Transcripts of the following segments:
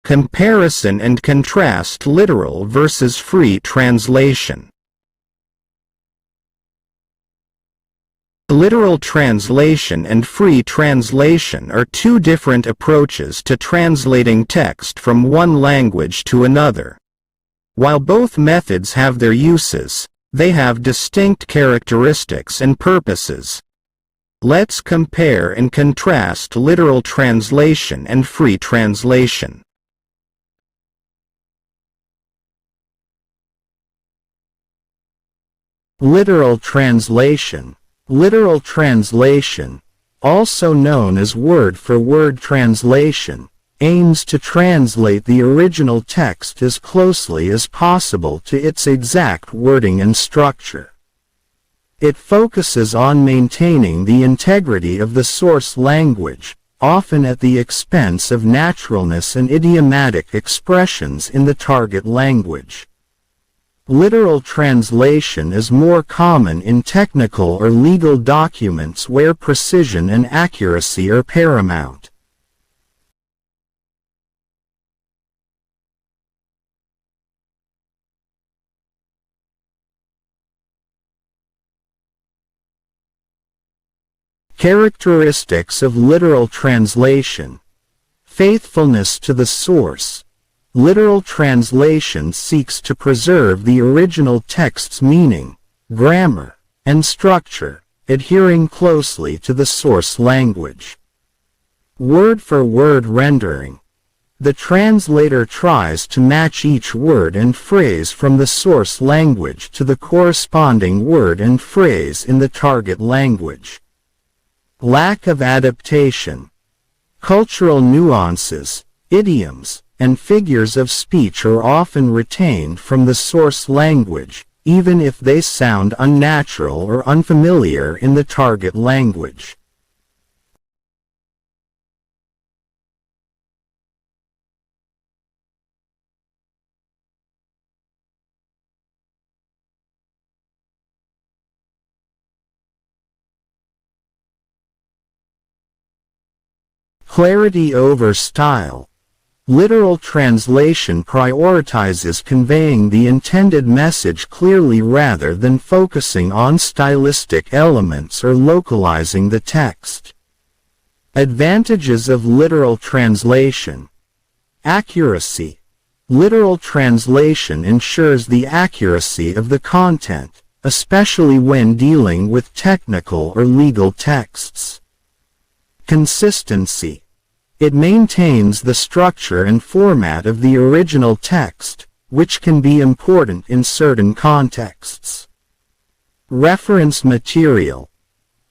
Comparison and contrast literal versus free translation. Literal translation and free translation are two different approaches to translating text from one language to another. While both methods have their uses, they have distinct characteristics and purposes. Let's compare and contrast literal translation and free translation. Literal translation. Literal translation, also known as word-for-word translation, aims to translate the original text as closely as possible to its exact wording and structure. It focuses on maintaining the integrity of the source language, often at the expense of naturalness and idiomatic expressions in the target language. Literal translation is more common in technical or legal documents where precision and accuracy are paramount. Characteristics of literal translation. Faithfulness to the source. Literal translation seeks to preserve the original text's meaning, grammar, and structure, adhering closely to the source language. Word-for-word rendering. The translator tries to match each word and phrase from the source language to the corresponding word and phrase in the target language. Lack of adaptation. Cultural nuances, idioms, and figures of speech are often retained from the source language, even if they sound unnatural or unfamiliar in the target language. Clarity over style. Literal translation prioritizes conveying the intended message clearly rather than focusing on stylistic elements or localizing the text. Advantages of literal translation. Accuracy. Literal translation ensures the accuracy of the content, especially when dealing with technical or legal texts. Consistency. It maintains the structure and format of the original text, which can be important in certain contexts. Reference material.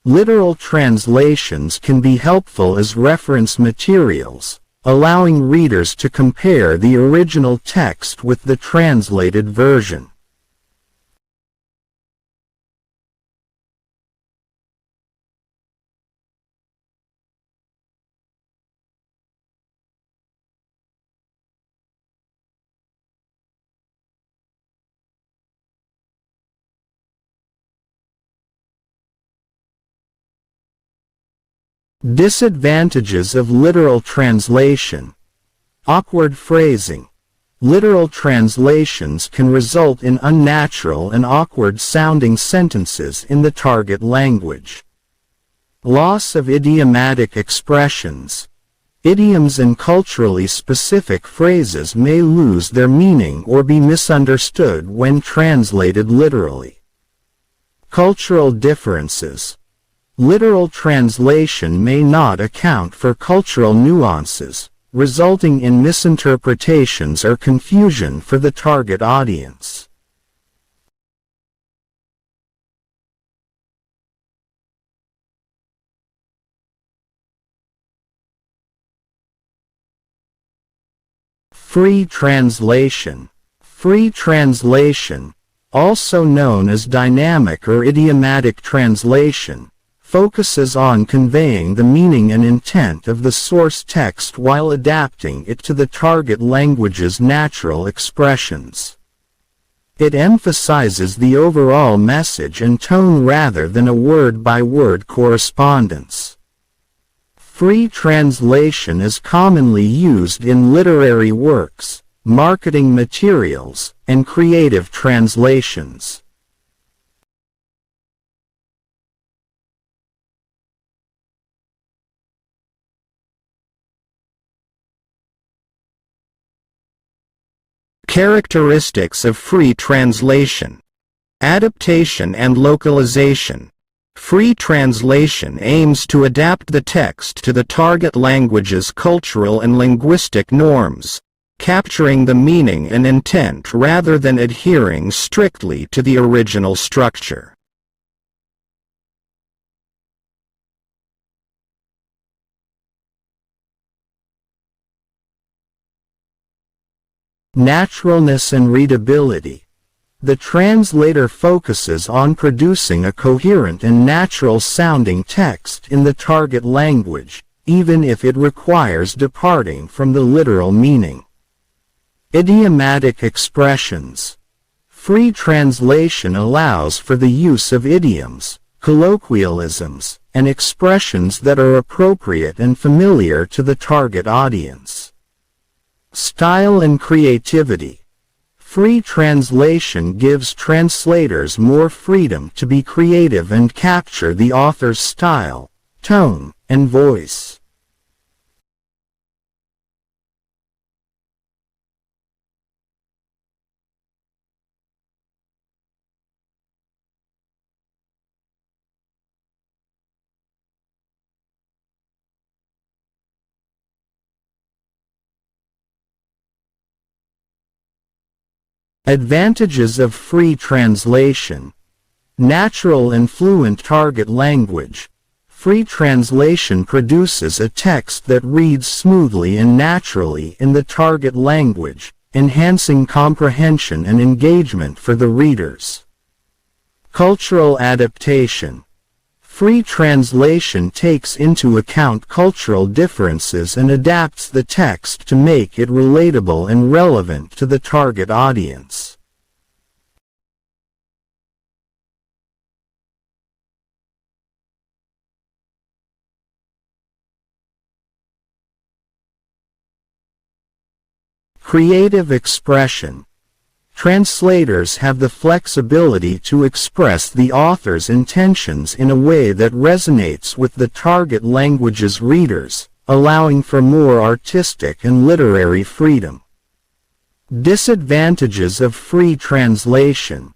Literal translations can be helpful as reference materials, allowing readers to compare the original text with the translated version. Disadvantages of literal translation. Awkward phrasing. Literal translations can result in unnatural and awkward-sounding sentences in the target language. Loss of idiomatic expressions. Idioms and culturally specific phrases may lose their meaning or be misunderstood when translated literally. Cultural differences. Literal translation may not account for cultural nuances, resulting in misinterpretations or confusion for the target audience. Free translation. Free translation, also known as dynamic or idiomatic translation, focuses on conveying the meaning and intent of the source text while adapting it to the target language's natural expressions. It emphasizes the overall message and tone rather than a word-by-word correspondence. Free translation is commonly used in literary works, marketing materials, and creative translations. Characteristics of free translation. Adaptation and localization. Free translation aims to adapt the text to the target language's cultural and linguistic norms, capturing the meaning and intent rather than adhering strictly to the original structure. Naturalness and readability. The translator focuses on producing a coherent and natural-sounding text in the target language, even if it requires departing from the literal meaning. Idiomatic expressions. Free translation allows for the use of idioms, colloquialisms, and expressions that are appropriate and familiar to the target audience. Style and creativity. Free translation gives translators more freedom to be creative and capture the author's style, tone, and voice. Advantages of free translation. Natural and fluent target language. Free translation produces a text that reads smoothly and naturally in the target language, enhancing comprehension and engagement for the readers. Cultural adaptation. Free translation takes into account cultural differences and adapts the text to make it relatable and relevant to the target audience. Creative expression. Translators have the flexibility to express the author's intentions in a way that resonates with the target language's readers, allowing for more artistic and literary freedom. Disadvantages of free translation.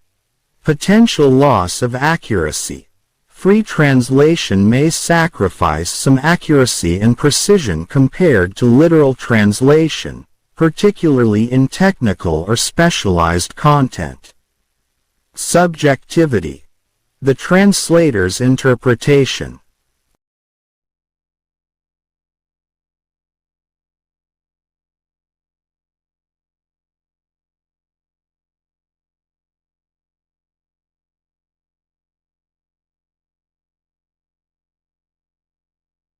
Potential loss of accuracy. Free translation may sacrifice some accuracy and precision compared to literal translation, particularly in technical or specialized content. Subjectivity. The translator's interpretation,